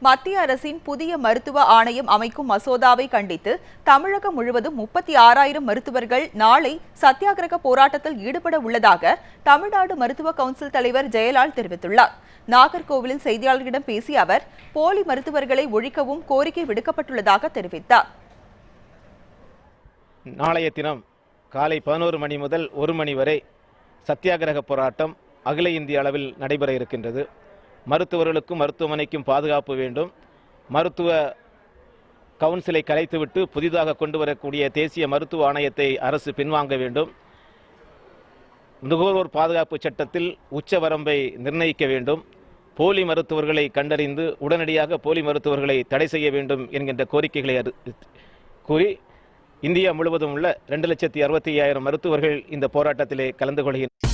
மத்திய அரசின் புதிய மருத்துவ ஆணையம் அமைக்கும் மசோதாவை கண்டித்து தமிழகம் முழுவதும் 36,000 மருத்துவர்கள் நாளை சத்தியாகிரக போராட்டத்தில் ஈடுபட உள்ளதாக தமிழ்நாடு மருத்துவ கவுன்சில் தலைவர் ஜெயலால் தெரிவித்துள்ளார். நாகர்கோவிலில் செய்தியாளர்களிடம் பேசிய அவர், போலி மருத்துவர்களை ஒழிக்கவும் கோரிக்கை விடுக்கப்பட்டுள்ளதாக தெரிவித்தார். நாளைய தினம் காலை 11 மணி முதல் 1 மணி வரை சத்தியாகிரக போராட்டம் அகில இந்திய அளவில் நடைபெற இருக்கின்றது. மருத்துவர்களுக்கும் மருத்துவமனைக்கும் பாதுகாப்பு வேண்டும். மருத்துவ கவுன்சிலை கலைத்துவிட்டு புதிதாக கொண்டு வரக்கூடிய தேசிய மருத்துவ ஆணையத்தை அரசு பின்வாங்க வேண்டும். நுகர்வோர் பாதுகாப்பு சட்டத்தில் உச்சவரம்பை நிர்ணயிக்க வேண்டும். போலி மருத்துவர்களை கண்டறிந்து உடனடியாக போலி மருத்துவர்களை தடை செய்ய வேண்டும் என்கின்ற கோரிக்கைகளை கூறி இந்தியா முழுவதும் உள்ள 2,65,000 மருத்துவர்கள் இந்த போராட்டத்திலே கலந்து கொள்கின்றனர்.